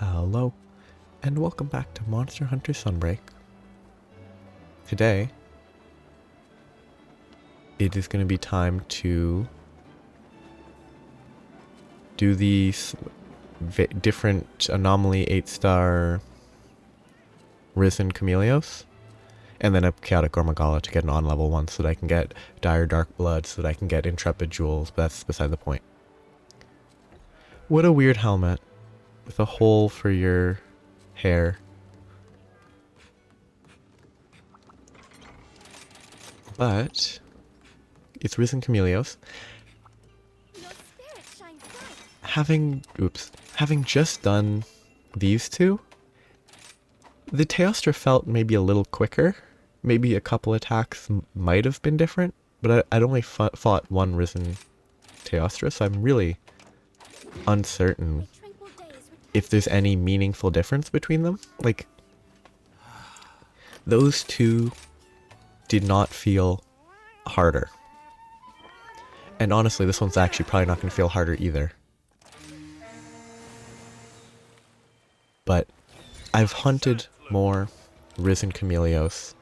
Hello, and welcome back to Monster Hunter Sunbreak. Today, it is going to be time to do these different Anomaly 8-star Risen Chameleos, and then a Chaotic Gore Magala to get an on-level one so that I can get Dire Dark Blood, so that I can get Intrepid Jewels, but that's beside the point. What a weird helmet, with a hole for your hair. But it's Risen Chameleos. Having just done these two, the Teostra felt maybe a little quicker. Maybe a couple attacks might have been different, but I'd only fought one Risen Teostra, so I'm really uncertain if there's any meaningful difference between them. Like, those two did not feel harder. And honestly, this one's actually probably not going to feel harder either. But I've hunted more Risen Chameleos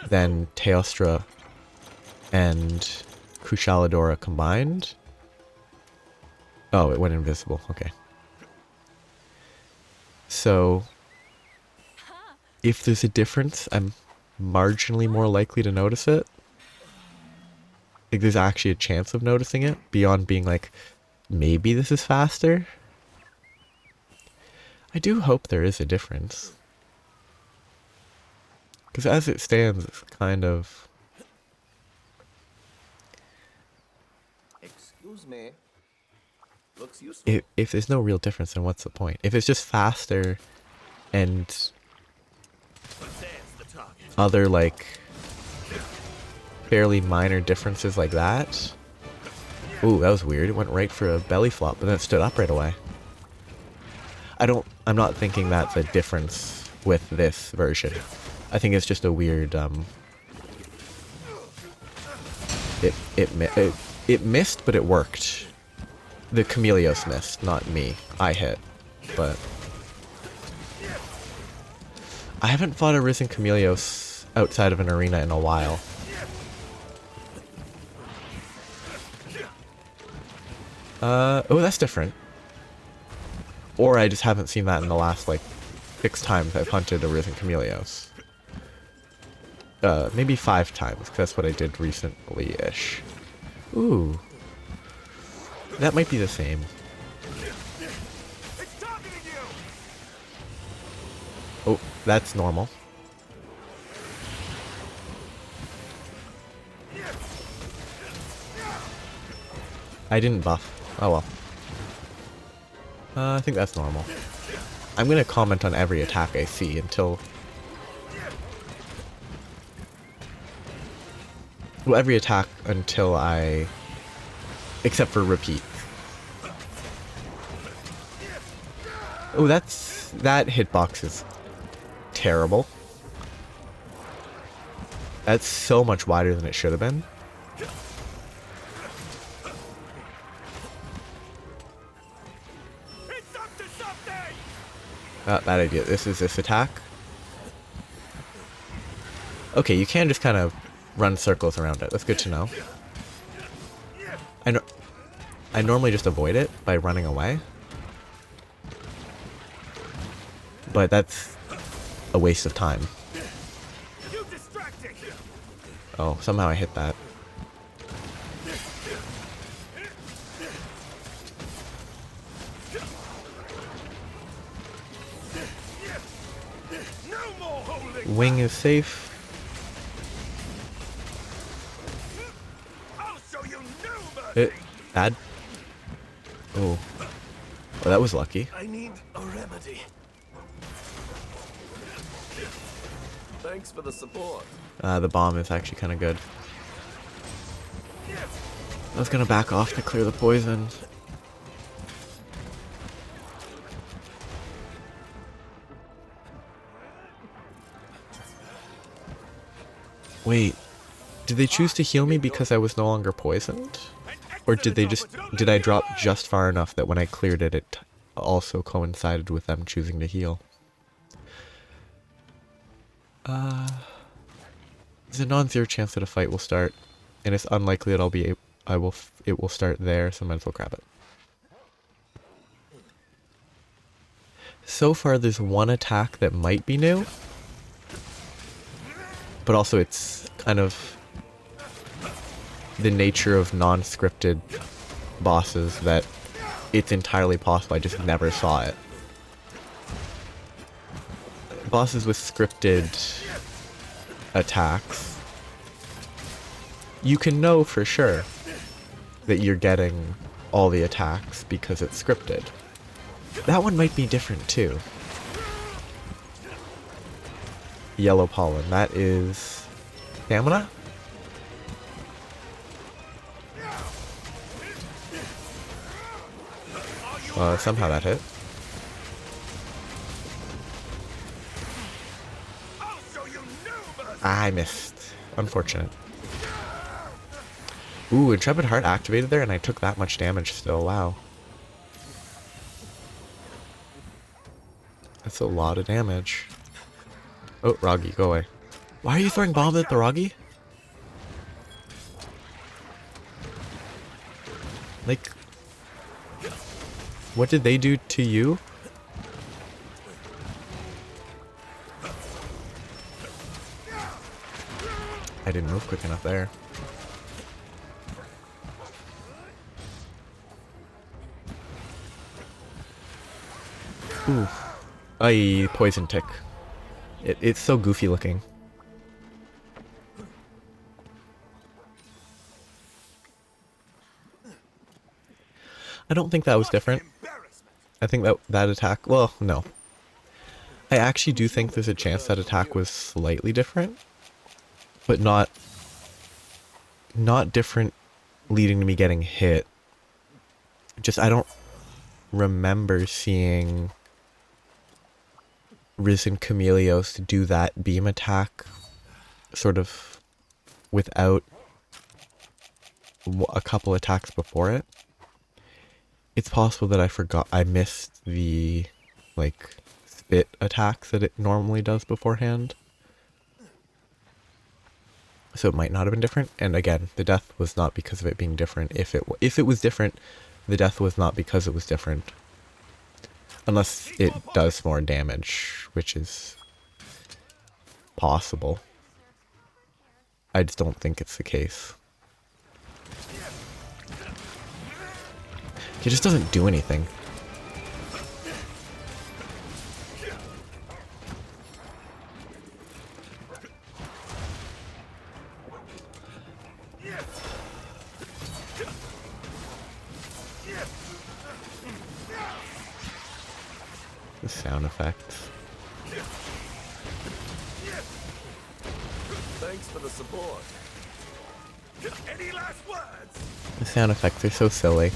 than Teostra and Kushaladora combined. Oh, it went invisible. Okay. So, if there's a difference, I'm marginally more likely to notice it. Like, there's actually a chance of noticing it, beyond being like, maybe this is faster. I do hope there is a difference. Because as it stands, it's kind of... Excuse me. Looks useful. If there's no real difference, then what's the point? If it's just faster and other, like, fairly minor differences like that. Ooh, that was weird. It went right for a belly flop, but then it stood up right away. I'm not thinking that's a difference with this version. I think it's just a weird, it missed, but it worked. The Chameleos missed, not me. I hit, but... I haven't fought a Risen Chameleos outside of an arena in a while. Oh, that's different. Or I just haven't seen that in the last, like, 6 times I've hunted a Risen Chameleos. Maybe 5 times, because that's what I did recently-ish. Ooh. That might be the same. Oh, that's normal. I didn't buff. Oh well. I think that's normal. I'm gonna comment on every attack I see until... Well, every attack until I... Except for repeat. Oh, that hitbox is terrible. That's so much wider than it should have been. Bad idea. This is this attack. Okay, you can just kind of run circles around it. That's good to know. I normally just avoid it by running away. But that's a waste of time. Oh, somehow I hit that. Wing is safe. Bad. Oh. Well, that was lucky. I need a remedy. Thanks for the support. The bomb is actually kind of good. I was gonna back off to clear the poison. Wait, did they choose to heal me because I was no longer poisoned? Or did I drop just far enough that when I cleared it, it also coincided with them choosing to heal. There's a non-zero chance that a fight will start, and it's unlikely that it will start there, so might as well grab it. So far, there's one attack that might be new, but also it's kind of the nature of non-scripted bosses that it's entirely possible I just never saw it. Bosses with scripted attacks, you can know for sure that you're getting all the attacks because it's scripted. That one might be different too. Yellow pollen, that is stamina? Somehow that hit. I missed. Unfortunate. Ooh, Intrepid Heart activated there and I took that much damage still. Wow. That's a lot of damage. Oh, Roggy, go away. Why are you throwing bombs at the Roggy? Like, what did they do to you? I didn't move quick enough there. Ooh. Aye, poison tick. It's so goofy looking. I don't think that was different. I think that attack, well, no. I actually do think there's a chance that attack was slightly different, but not different leading to me getting hit. Just, I don't remember seeing Risen Chameleos do that beam attack sort of without a couple attacks before it. It's possible that I missed the, like, spit attacks that it normally does beforehand. So it might not have been different. And again, the death was not because of it being different. If it was different, the death was not because it was different. Unless it does more damage, which is possible. I just don't think it's the case. He just doesn't do anything. The sound effects. Thanks for the support. Any last words? The sound effects are so silly.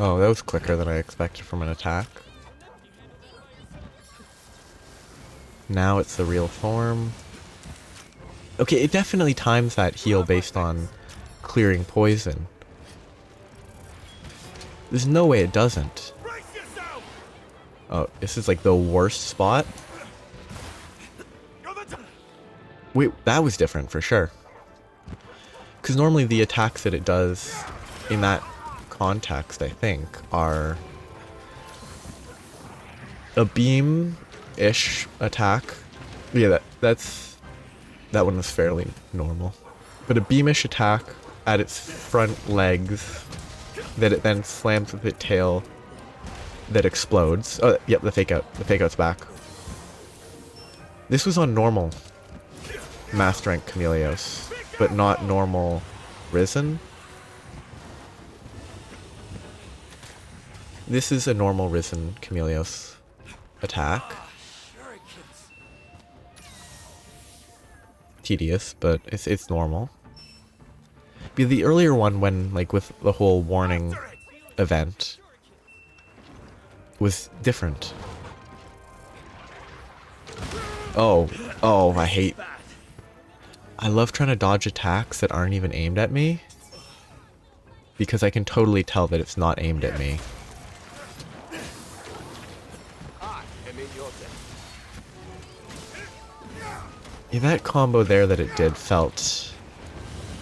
Oh, that was quicker than I expected from an attack. Now it's the real form. Okay, it definitely times that heal based on clearing poison. There's no way it doesn't. Oh, this is like the worst spot. Wait, that was different for sure. Because normally the attacks that it does in that context, I think, are a beam-ish attack. Yeah, that one was fairly normal. But a beamish attack at its front legs that it then slams with its tail that explodes. Oh, yep, the fake out. The fake out's back. This was on normal Master Rank Chameleos, but not normal Risen. This is a normal Risen Chameleos attack. Tedious, but it's normal. But the earlier one, when like with the whole warning event, was different. Oh, Oh, I love trying to dodge attacks that aren't even aimed at me. Because I can totally tell that it's not aimed at me. I am in your debt. Yeah, that combo there that it did felt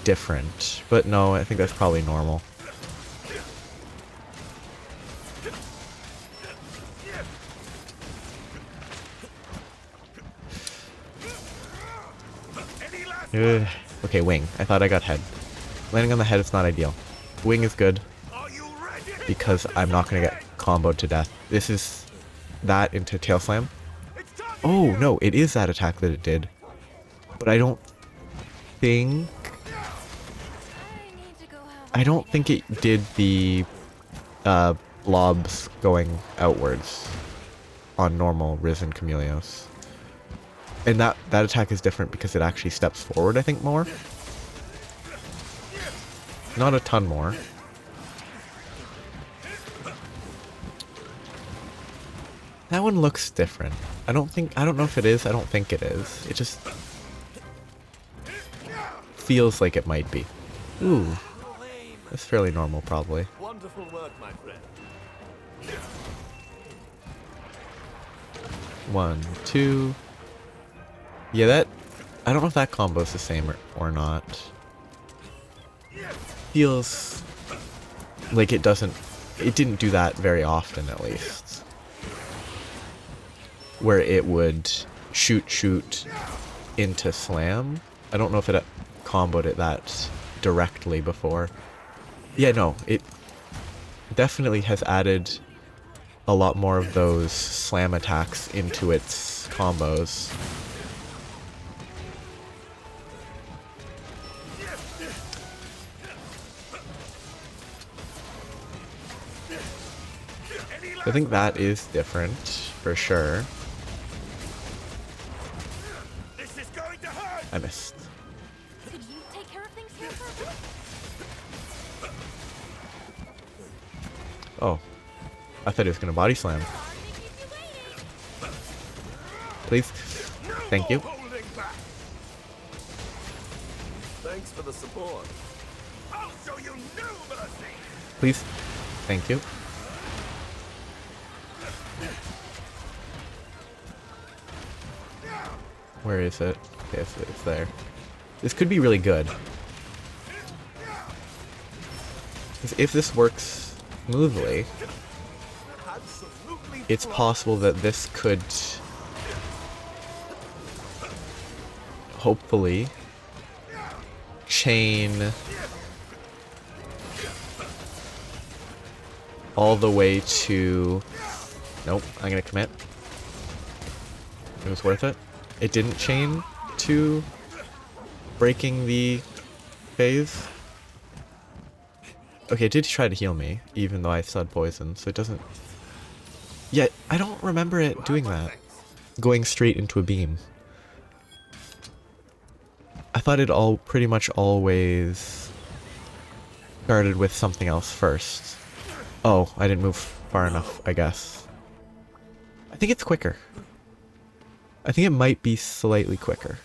different. But no, I think that's probably normal. Any last Ugh. Okay, wing. I thought I got head. Landing on the head is not ideal. Wing is good Are you ready? because I'm not going to get comboed to death. This is that into tail slam. It's time. Oh, no, it is that attack that it did. But I don't think... I don't think it did the blobs going outwards on normal Risen Chameleos. And that attack is different because it actually steps forward, I think, more. Not a ton more. That one looks different. I don't know if it is, I don't think it is. It just feels like it might be. Ooh, that's fairly normal probably. Wonderful work, my friend. 1, 2. Yeah, that... I don't know if that combo is the same or not. Feels like it doesn't... It didn't do that very often, at least. Where it would shoot into slam. I don't know if it comboed it that directly before. Yeah, no, it definitely has added a lot more of those slam attacks into its combos. I think that is different, for sure. This is going to hurt. I missed. Could you take care of things here for a bit? Oh. I thought it was gonna body slam. Please. Thank you. Holding back. Thanks for the support. I'll show you no mercy. Please. Thank you. Where is it? Okay, it's there. This could be really good. 'Cause if this works smoothly, Absolutely. it's possible that this could hopefully chain all the way to... Nope, I'm gonna commit. It was worth it. It didn't chain to breaking the phase. Okay, it did try to heal me, even though I stud poison, so it doesn't... Yeah, I don't remember it doing that. Going straight into a beam. I thought it all pretty much always started with something else first. Oh, I didn't move far enough, I guess. I think it's quicker. I think it might be slightly quicker.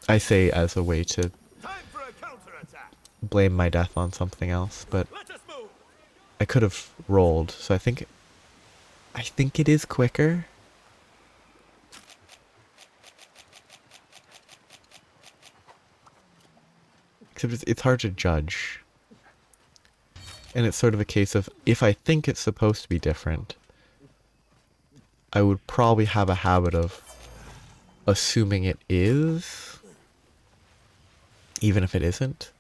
I say as a way to Time for a counterattack. blame my death on something else, but Let us move. I could have rolled, so I think it is quicker. Except it's hard to judge. And it's sort of a case of, if I think it's supposed to be different, I would probably have a habit of assuming it is, even if it isn't.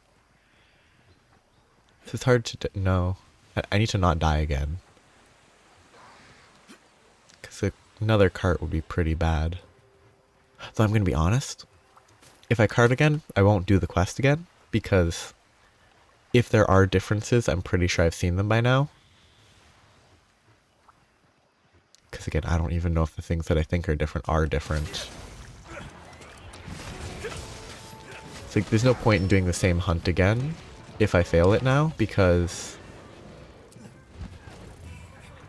So it's hard to know. I need to not die again. Because another cart would be pretty bad. So I'm going to be honest. If I cart again, I won't do the quest again. Because if there are differences, I'm pretty sure I've seen them by now. Because again, I don't even know if the things that I think are different are different. It's like, there's no point in doing the same hunt again if I fail it now, because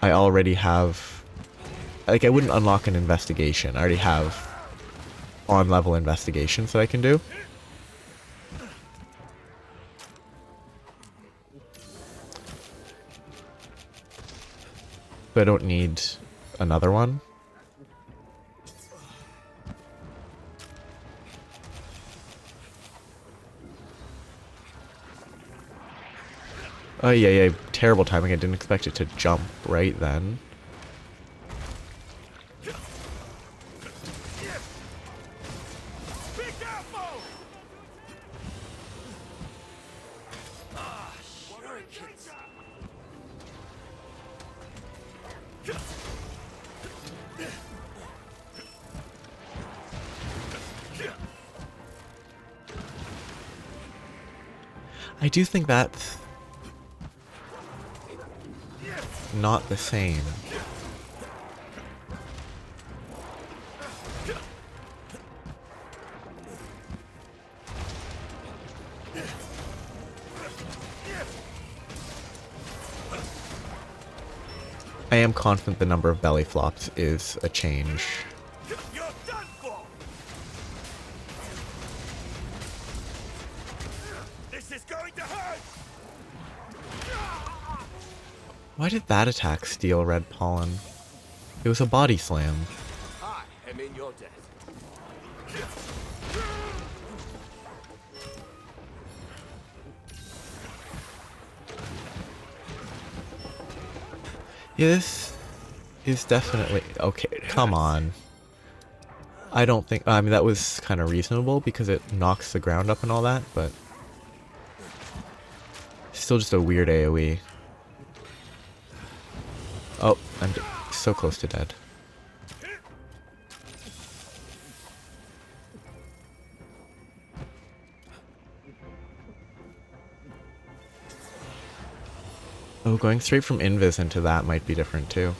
I already have... Like, I wouldn't unlock an investigation. I already have on-level investigations that I can do. So I don't need another one. Oh yeah, terrible timing. I didn't expect it to jump right then. Be careful! Ah, shurikens. I do think that's not the same. I am confident the number of belly flops is a change. You're done for! This is going to hurt! Why did that attack steal red pollen? It was a body slam. I am in your debt. Yeah, this is definitely... Okay, come on. I don't think... I mean, that was kind of reasonable because it knocks the ground up and all that, but... Still just a weird AoE. Oh, I'm so close to dead. Oh, going straight from invis into that might be different too.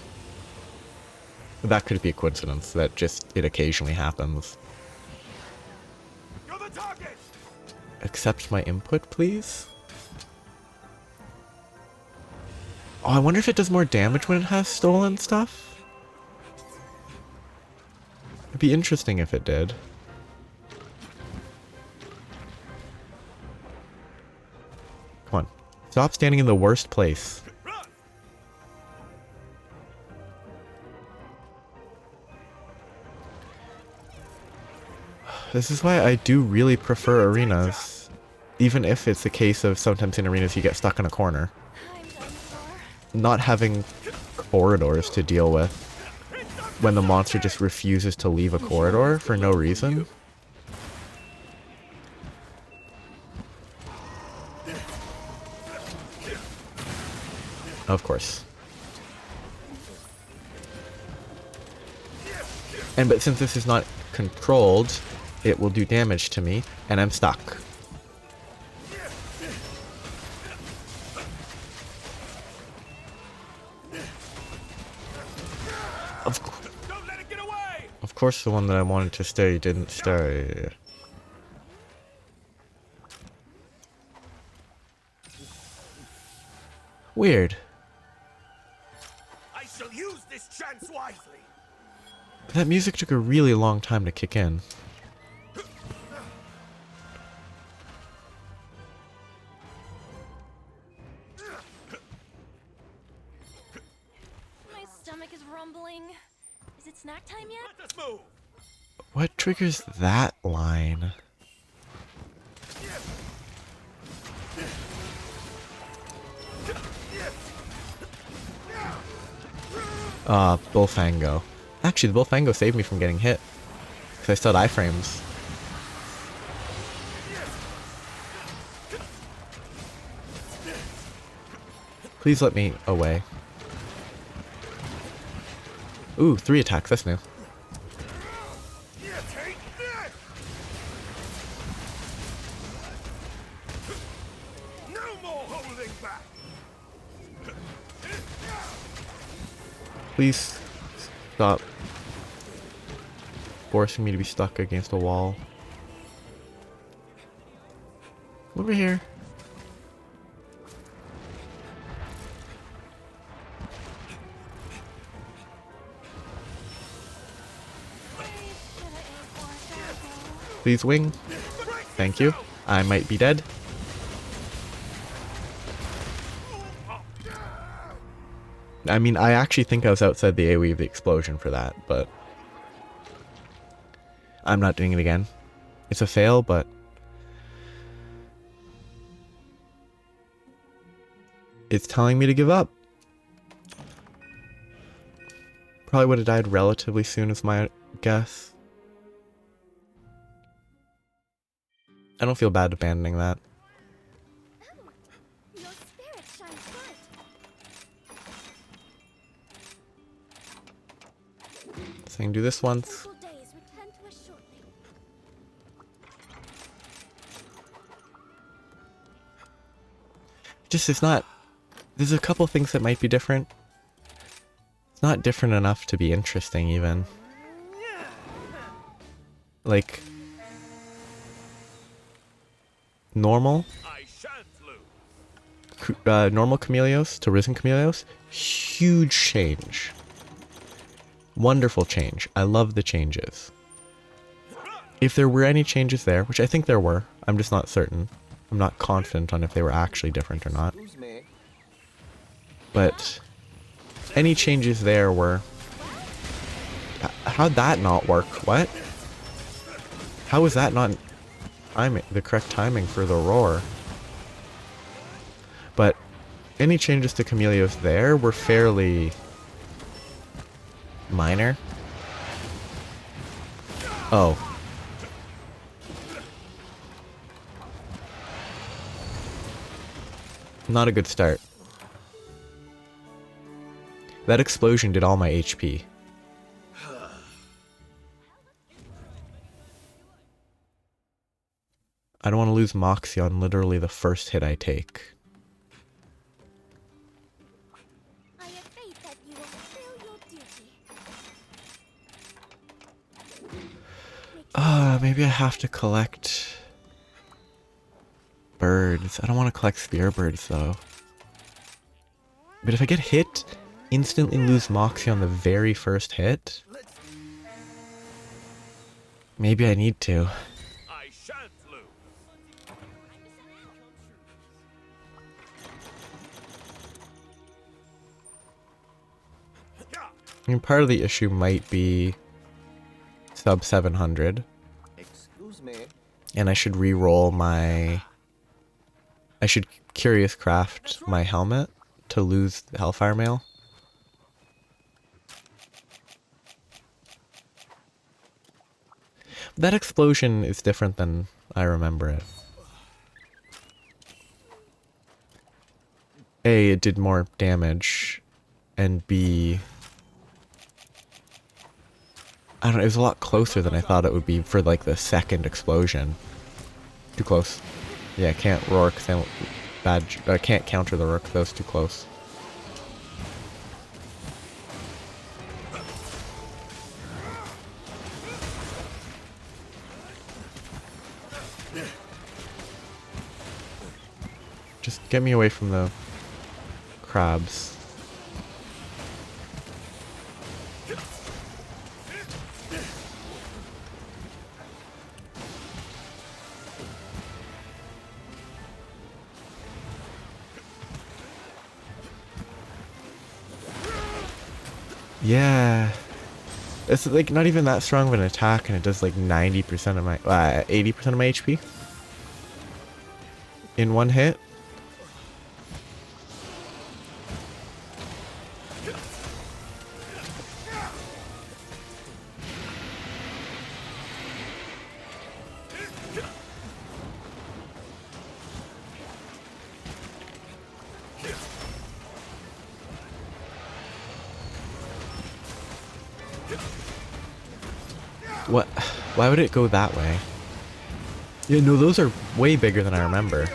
That could be a coincidence, that just it occasionally happens. You're the target! Accept my input, please? Oh, I wonder if it does more damage when it has stolen stuff? It'd be interesting if it did. Come on. Stop standing in the worst place. Run! This is why I do really prefer arenas. Even if it's the case of sometimes in arenas you get stuck in a corner. I'm done for. Not having corridors to deal with when the monster just refuses to leave a corridor for no reason. Of course. And but since this is not controlled, it will do damage to me, and I'm stuck. Don't let it get away! Of course the one that I wanted to stay didn't stay. Weird. I shall use this chance wisely. That music took a really long time to kick in. My stomach is rumbling. Is it snack time yet? Let us move! What triggers that line? Bullfango. Actually, the Bullfango saved me from getting hit. Because I still had iframes. Please let me away. Ooh, 3 attacks, that's new. Take this! No more holding back! Please stop forcing me to be stuck against a wall. Over here. Should I aim for a Please wing. Thank you. I might be dead. I mean, I actually think I was outside the AoE of the explosion for that, but I'm not doing it again. It's a fail, but it's telling me to give up. Probably would have died relatively soon is my guess. I don't feel bad abandoning that. Your spirit shines bright. So I can do this once. Simple days return to us shortly. Just, it's not... There's a couple things that might be different. It's not different enough to be interesting, even. Like... Normal? I shan't lose. Normal Chameleos to Risen Chameleos, huge change. Wonderful change. I love the changes. If there were any changes there, which I think there were, I'm just not certain. I'm not confident on if they were actually different or not. But any changes there were... How'd that not work? What? How was that not the correct timing for the roar? But any changes to Chameleos there were fairly minor. Oh. Not a good start. That explosion did all my HP. I don't want to lose Moxie on literally the first hit I take. I have faith that you will fulfill your duty. Maybe I have to collect birds. I don't want to collect spear birds though. But if I get hit, instantly lose Moxie on the very first hit, maybe I need to. I shan't lose. I mean, part of the issue might be sub 700. Excuse me. And I should re-roll my... I should Curious Craft my helmet to lose the Hellfire Mail. That explosion is different than I remember it. A, it did more damage, and B... I don't know, it was a lot closer than I thought it would be for like the second explosion. Too close. Yeah, I can't roar because I can't counter the roar because that was too close. Just get me away from the crabs. Yeah. It's like not even that strong of an attack and it does like 90% of my 80% of my HP in one hit. What? Why would it go that way? Yeah, no, those are way bigger than I remember.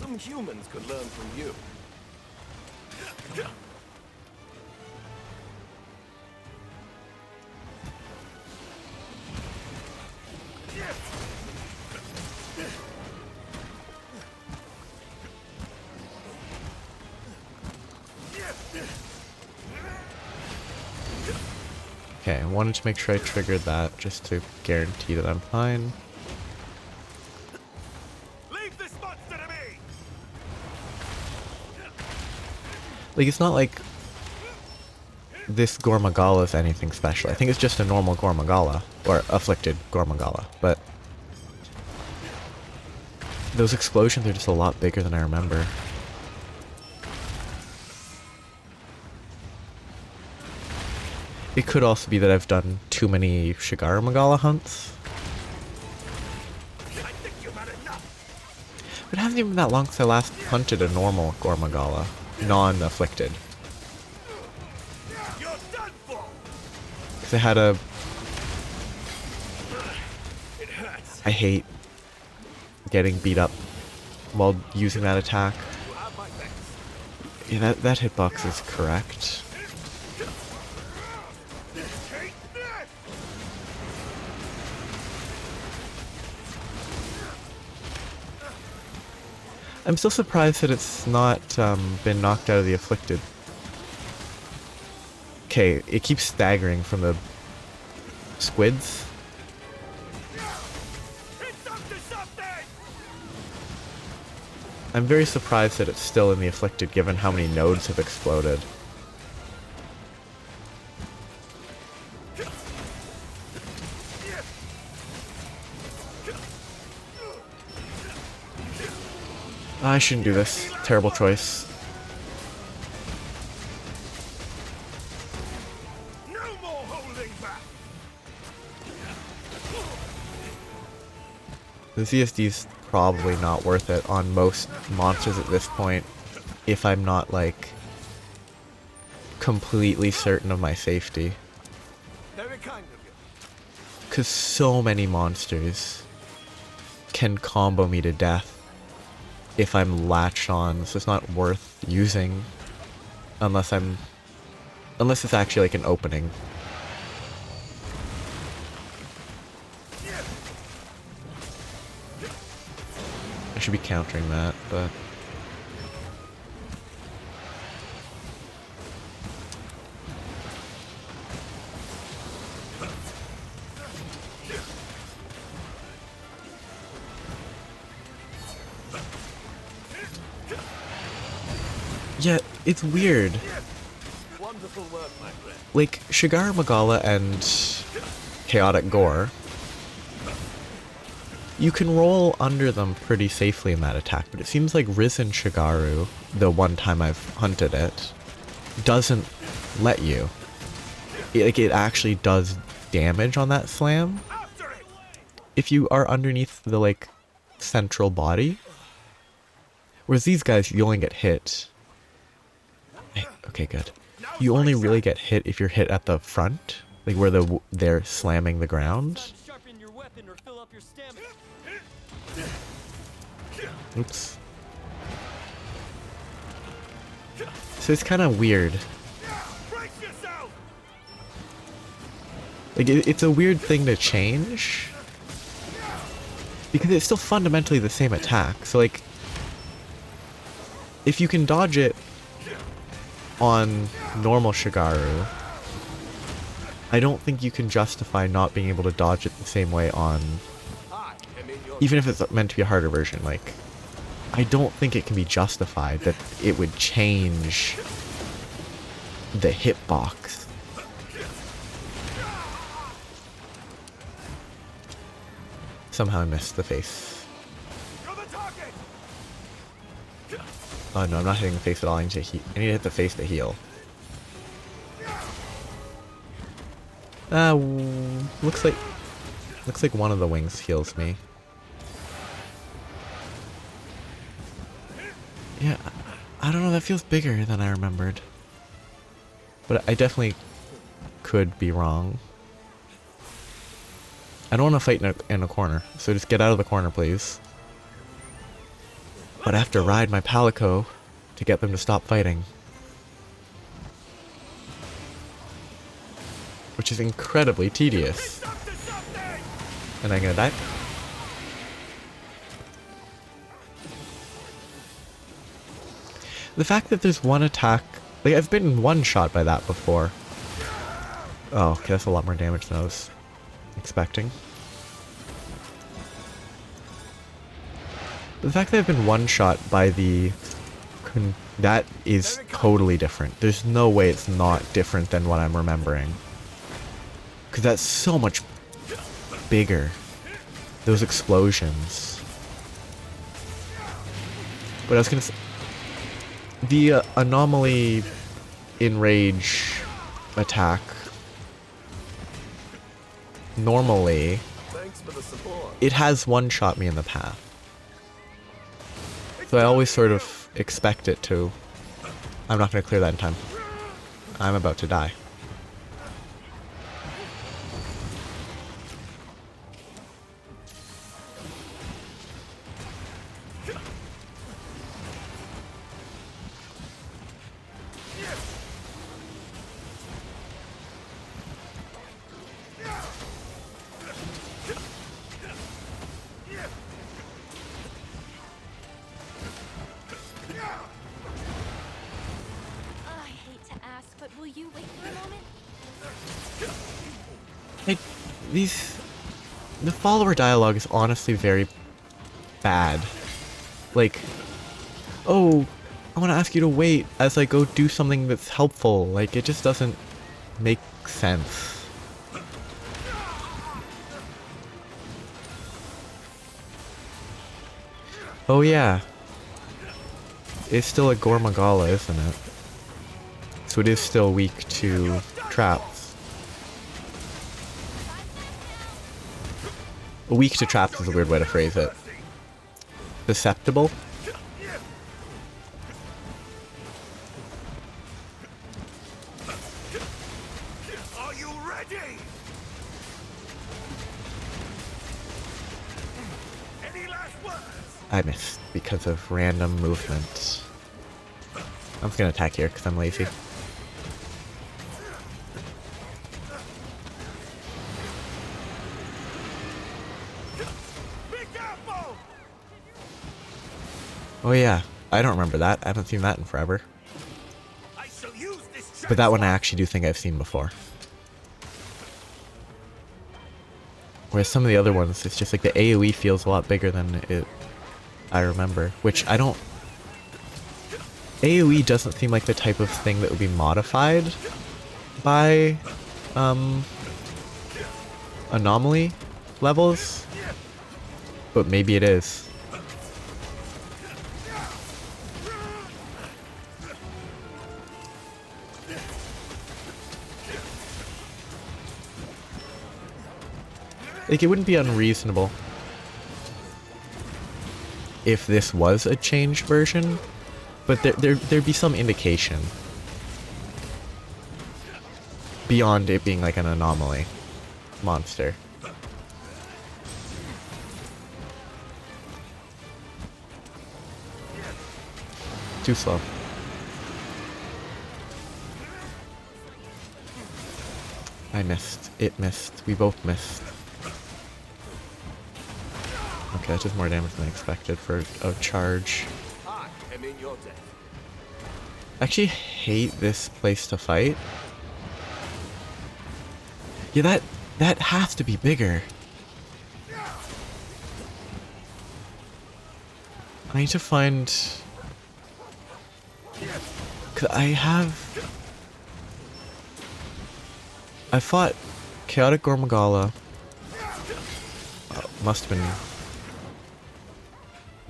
Some humans could learn from you. Okay, I wanted to make sure I triggered that just to guarantee that I'm fine. Leave this monster to me! Like, it's not like this Gore Magala is anything special. I think it's just a normal Gore Magala, or afflicted Gore Magala, but those explosions are just a lot bigger than I remember. It could also be that I've done too many Shigara Magala hunts. I think you've had enough! It hasn't even been that long since I last hunted a normal Gore Magala, non-afflicted. You're done for! Because I had a... It hurts. I hate getting beat up while using that attack. You have my thanks. Yeah, that hitbox is correct. Take this! I'm still surprised that it's not been knocked out of the afflicted. Okay, it keeps staggering from the squids. It's up to something! I'm very surprised that it's still in the afflicted given how many nodes have exploded. I shouldn't do this. Terrible choice. No more holding back! The ZSD's probably not worth it on most monsters at this point if I'm not, like, completely certain of my safety. Very kind of you. Because so many monsters can combo me to death if I'm latched on, so it's not worth using unless it's actually like an opening. I should be countering that, but yeah, it's weird. Wonderful work, my friend. Like, Shigara Magala and Chaotic Gore, you can roll under them pretty safely in that attack, but it seems like Risen Shigaru, the one time I've hunted it, doesn't let you. It actually does damage on that slam After it! if you are underneath the, like, central body. Whereas these guys, you only get hit. Okay, good. You only really get hit if you're hit at the front, like where they're slamming the ground. Sharpen your weapon or fill up your stamina. Oops. So it's kind of weird. Brace yourself! Like, it's a weird thing to change. Because it's still fundamentally the same attack. So, like, if you can dodge it on normal Shigaru, I don't think you can justify not being able to dodge it the same way on... I am in your... Even if it's meant to be a harder version, like... I don't think it can be justified that it would change the hitbox. Somehow I missed the face. You're the target! Oh no, I'm not hitting the face at all. I need to hit the face to heal. Looks like one of the wings heals me. Yeah, I don't know, that feels bigger than I remembered. But I definitely could be wrong. I don't want to fight in a corner, so just get out of the corner, please. But I have to ride my Palico to get them to stop fighting. Which is incredibly tedious. It's up to something! And I'm gonna die. The fact that there's one attack... Like, I've been one-shot by that before. Oh, okay, that's a lot more damage than I was expecting. The fact that I've been one-shot by the... that is totally different. There's no way it's not different than what I'm remembering. Because that's so much bigger. Those explosions. But I was gonna say... the Anomaly Enrage attack... normally, Thanks for the support. it has one-shot me in the path. So I always sort of expect it to. I'm not going to clear that in time. I'm about to die. I hate to ask, but will you wait for a moment? Like, the follower dialogue is honestly very bad. Like, oh, I want to ask you to wait as I go do something that's helpful. Like, it just doesn't make sense. Oh yeah. It's still a Gore Magala, isn't it? So it is still weak to traps. Weak to traps is a weird way to phrase it. Susceptible? Are you ready? Any last words? I missed because of random movement. I'm just gonna attack here because I'm lazy. Be careful! Oh yeah, I don't remember that. I haven't seen that in forever. I shall use this But that one I actually do think I've seen before. Whereas some of the other ones, it's just like the AoE feels a lot bigger than I remember. Which I don't... AoE doesn't seem like the type of thing that would be modified by Anomaly levels. But maybe it is. Like, it wouldn't be unreasonable if this was a changed version, but there'd be some indication beyond it being like an anomaly monster. Too slow. I missed. It missed. We both missed. Okay, that does more damage than I expected for a charge. I am in your debt. I actually hate this place to fight. Yeah, that has to be bigger. I need to find... 'Cause I fought Chaotic Gore Magala. Must have been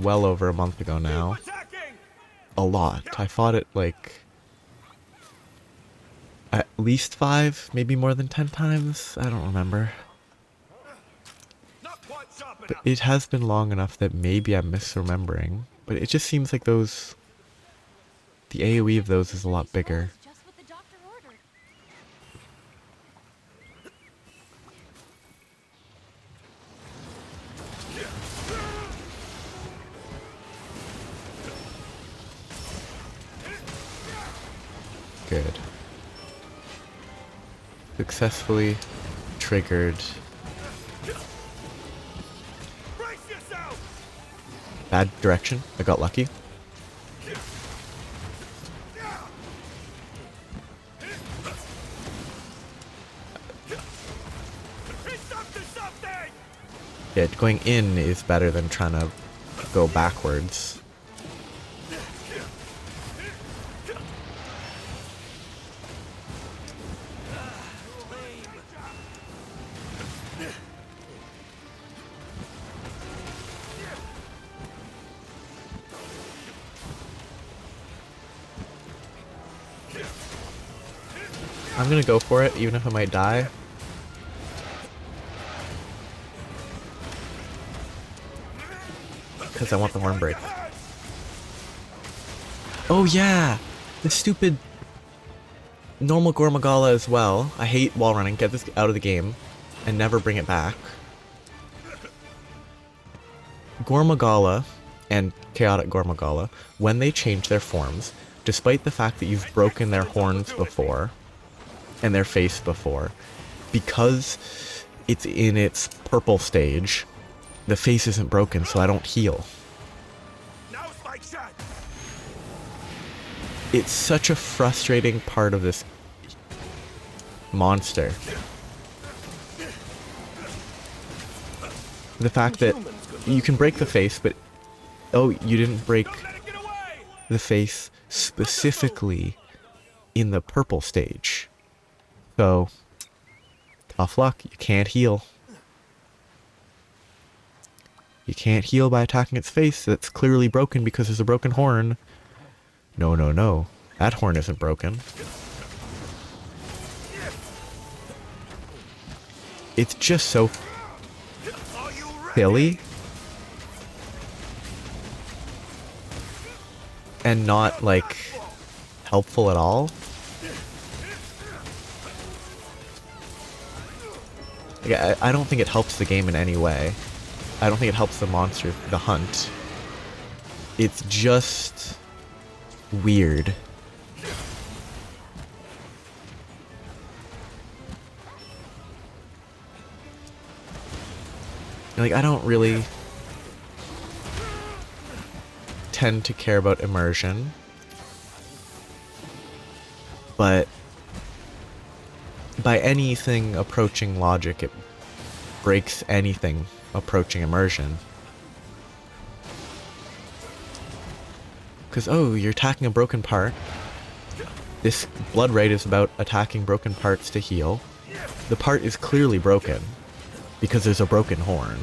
well over a month ago now. attacking! A lot. I fought it like at least 5, maybe more than 10 times. I don't remember. Not quite sharp But enough. it has been long enough that maybe I'm misremembering. But it just seems like those... the AoE of those is a lot bigger. Just what the doctor ordered. Good. Successfully triggered. Brace yourself! Bad direction. I got lucky. nothing! Yeah, going in is better than trying to go backwards. I'm gonna go for it, even if I might die. Because I want the horn break. Oh yeah! The stupid normal Gore Magala as well. I hate wall running. Get this out of the game. And never bring it back. Gore Magala and Chaotic Gore Magala, when they change their forms, despite the fact that you've broken their horns before, and their face before, because it's in its purple stage, the face isn't broken, so I don't heal. Now's my chance! It's such a frustrating part of this monster. The fact that you can break the face, but oh, you didn't break Let it get away! the face specifically in the purple stage. So, tough luck, you can't heal. You can't heal by attacking its face that's clearly broken because there's a broken horn. No, no, no. That horn isn't broken. It's just so Are you ready? silly. And not, like, helpful at all. Like, I don't think it helps the game in any way. I don't think it helps the monster, the hunt. It's just weird. Like, I don't really tend to care about immersion, but by anything approaching logic, it breaks anything approaching immersion. Because, oh, you're attacking a broken part. This blood rite is about attacking broken parts to heal. The part is clearly broken because there's a broken horn.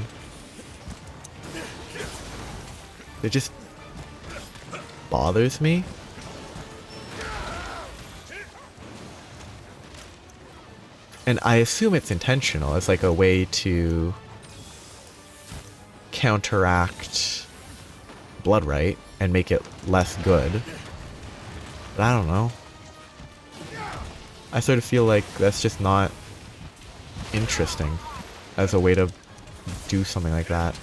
It just bothers me. And I assume it's intentional as like a way to counteract blood rite and make it less good. But I don't know. I sort of feel like that's just not interesting as a way to do something like that.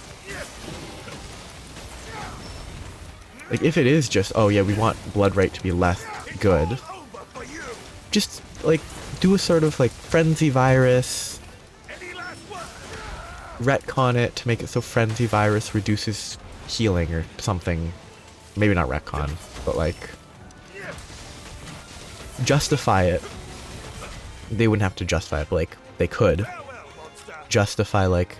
Like, if it is just, oh yeah, we want blood rite to be less good, Over for you! just, like, do a sort of, like, frenzy virus, Any last word? retcon it to make it so frenzy virus reduces healing or something. Maybe not retcon, but, like, justify it. They wouldn't have to justify it, but, like, they could Farewell, monster! justify, like,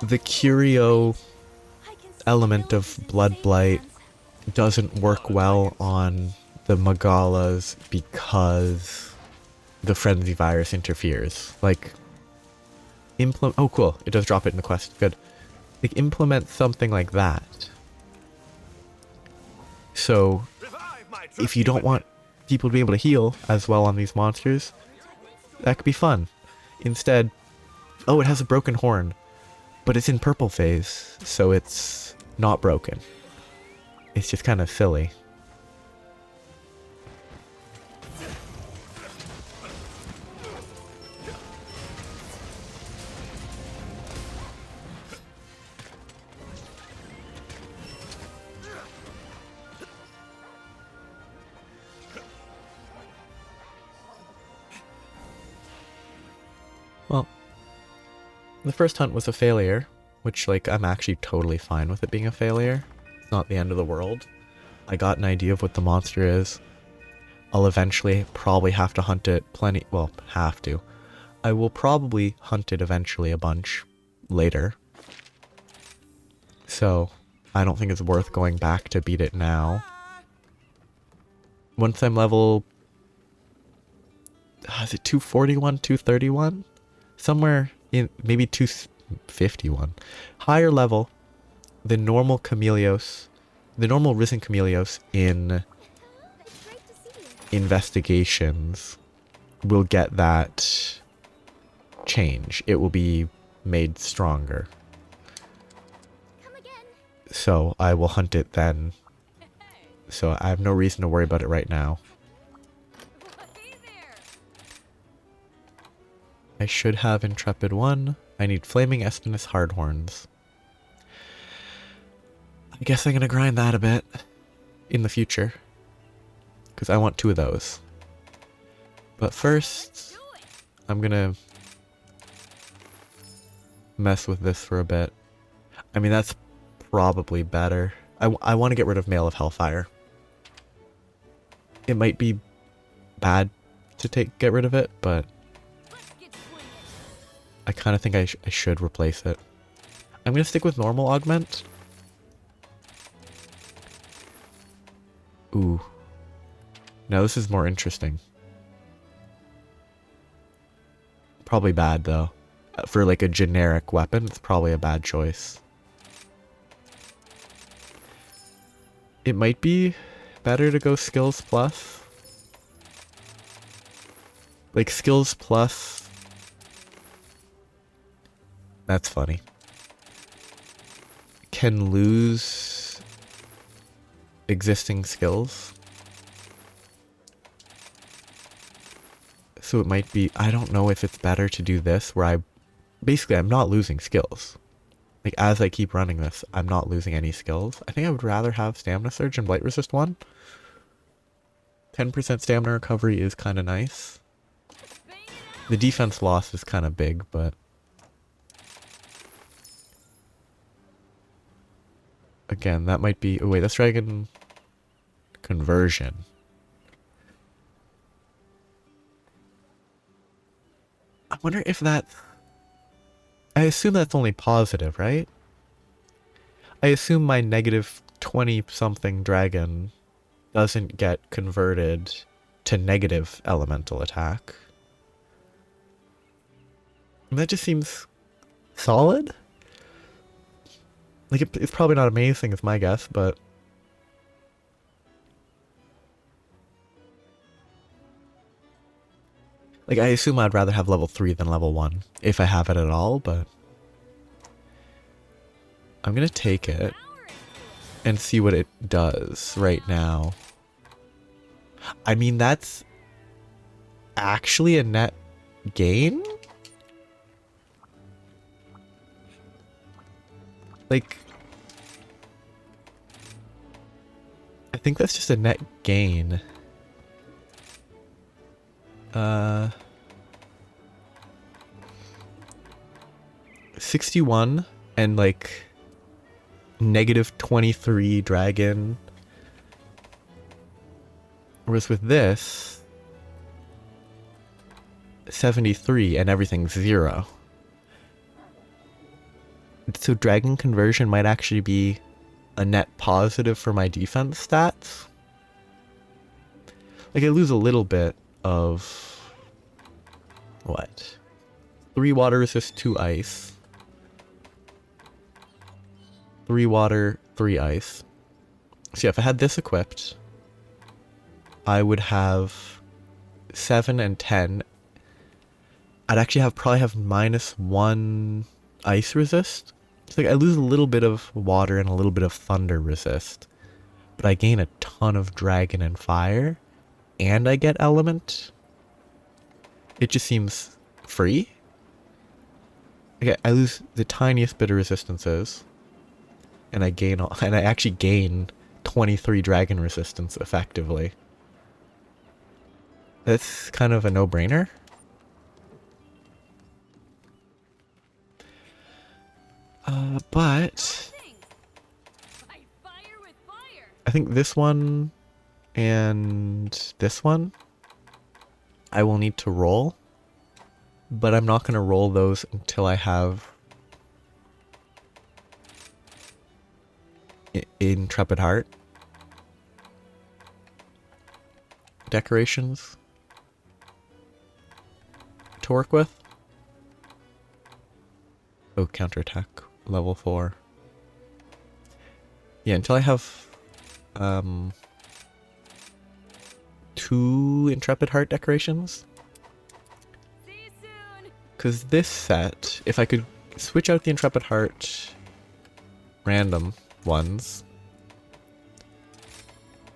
the curio I can see element of villages in blood safe blight hands. doesn't work well on the Magalas because the frenzy virus interferes. Like, oh cool, it does drop it in the quest, good. Like, implement something like that. So, Revive my if you don't trusty want people to be able to heal as well on these monsters, that could be fun. Instead, oh, it has a broken horn, but it's in purple phase, so it's not broken. It's just kind of silly. Well, the first hunt was a failure, which, like, I'm actually totally fine with it being a failure. It's not the end of the world. I got an idea of what the monster is. I'll eventually probably have to hunt it well, have to. I will probably hunt it eventually a bunch later. So I don't think it's worth going back to beat it now. Once I'm level... is it 241, 231? Somewhere in maybe 251. Higher level, the normal Chameleos, the normal risen Chameleos in It's great to see you. investigations will get that change. It will be made stronger. Come again. So I will hunt it then. So I have no reason to worry about it right now. Hey there. I should have Intrepid 1. I need Flaming Espinous Hardhorns. I guess I'm going to grind that a bit in the future. Because I want 2 of those. But first, I'm going to mess with this for a bit. I mean, that's probably better. I want to get rid of Mail of Hellfire. It might be bad to get rid of it, but I kind of think I should replace it. I'm going to stick with normal augment. Ooh. Now this is more interesting. Probably bad though. For like a generic weapon, it's probably a bad choice. It might be better to go skills plus. Like skills plus. That's funny. Can lose existing skills. So it might be, I don't know if it's better to do this where basically I'm not losing skills. Like as I keep running this, I'm not losing any skills. I think I would rather have Stamina Surge and Blight Resist 1. 10% stamina recovery is kind of nice. The defense loss is kind of big, but again, that might be... Oh wait, that's Dragon Conversion. I wonder if that... I assume that's only positive, right? I assume my negative 20-something dragon doesn't get converted to negative elemental attack. And that just seems solid? Like, it's probably not amazing is my guess, but... Like, I assume I'd rather have level 3 than level 1, if I have it at all, but... I'm gonna take it and see what it does right now. I mean, that's actually a net gain? Like... I think that's just a net gain. 61 and like negative 23 dragon. Whereas with this 73 and everything's 0. So dragon conversion might actually be a net positive for my defense stats. Like I lose a little bit of what? 3 water resist 2 ice. 3 water, 3 ice. So yeah, if I had this equipped, I would have 7 and 10. I'd actually probably have -1 ice resist. So like I lose a little bit of water and a little bit of thunder resist. But I gain a ton of dragon and fire. And I get element. It just seems free. Okay, I lose the tiniest bit of resistances. And I actually gain 23 dragon resistance effectively. That's kind of a no-brainer. But I think this one and this one I will need to roll. but I'm not going to roll those until I have Intrepid Heart decorations to work with. Oh, counterattack level 4. Yeah, until I have 2 Intrepid Heart decorations. See you soon. Because this set, if I could switch out the Intrepid Heart random ones,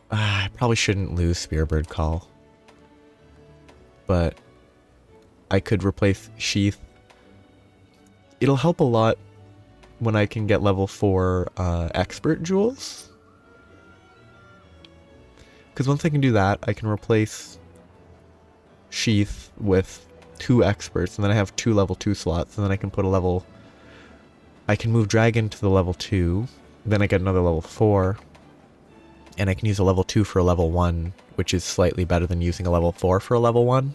I probably shouldn't lose Spearbird Call. But I could replace Sheath. It'll help a lot when I can get level 4 Expert Jewels. Because once I can do that, I can replace Sheath with 2 Experts, and then I have 2 level 2 slots, and then I can put a level... I can move Dragon to the level 2, then I get another level 4, and I can use a level 2 for a level 1, which is slightly better than using a level 4 for a level 1.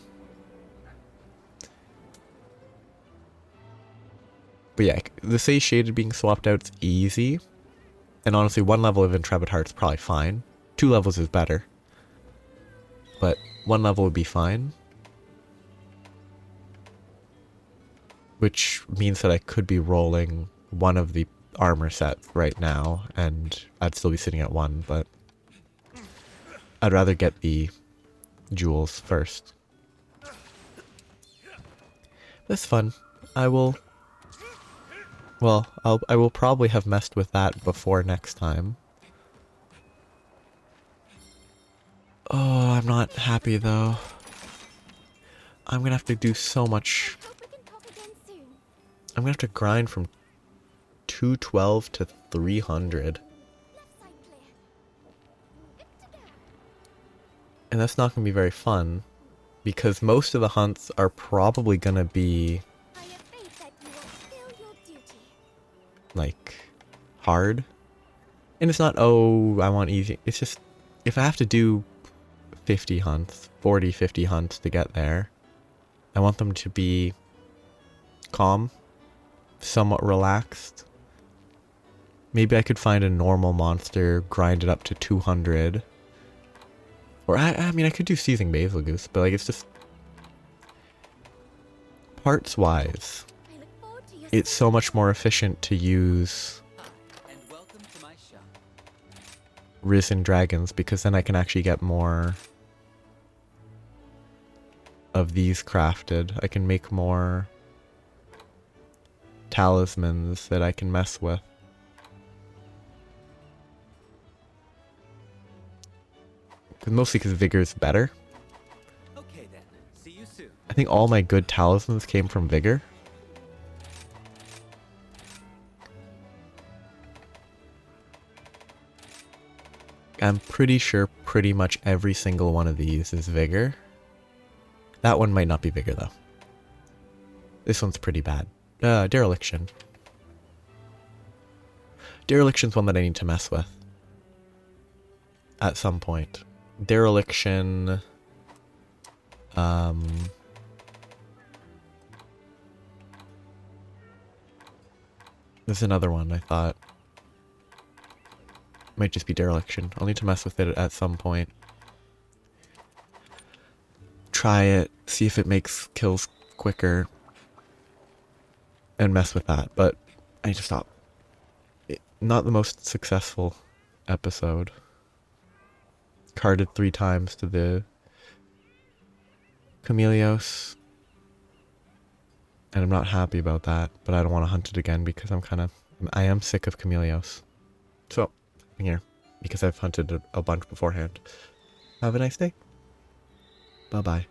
But yeah, the Say Shaded being swapped out is easy. And honestly, 1 level of Intrepid Heart's probably fine. 2 levels is better. But 1 level would be fine. Which means that I could be rolling one of the armor sets right now, and I'd still be sitting at 1, but I'd rather get the jewels first. That's fun. I will... Well, I will probably have messed with that before next time. Oh, I'm not happy though. I'm gonna have to do so much. Hope we can talk again soon. I'm gonna have to grind from 212 to 300. Left side clear. Good to go. And that's not gonna be very fun, because most of the hunts are probably gonna be, I have faith that you will fulfill your duty. like, hard. And it's not, oh, I want easy. It's just, if I have to do 50 hunts, 40, 50 hunts to get there, I want them to be calm, somewhat relaxed. Maybe I could find a normal monster, grind it up to 200. Or, I mean, I could do Seizing Basil Goose, but, like, it's just... Parts-wise, I look forward to your it's so much more efficient to use And welcome to my shop. Risen Dragons, because then I can actually get more of these crafted. I can make more talismans that I can mess with. Mostly because Vigor's better. Okay then. See you soon. I think all my good talismans came from Vigor. I'm pretty sure pretty much every single one of these is Vigor. That one might not be Vigor though. This one's pretty bad. Dereliction. Dereliction's one that I need to mess with. At some point. Dereliction... There's another one I thought. Might just be Dereliction. I'll need to mess with it at some point. Try it, see if it makes kills quicker. And mess with that, but I need to stop. Not the most successful episode. Carded 3 times to the Chameleos. And I'm not happy about that, but I don't want to hunt it again because I am sick of Chameleos. So, I'm here, because I've hunted a bunch beforehand. Have a nice day. Bye-bye.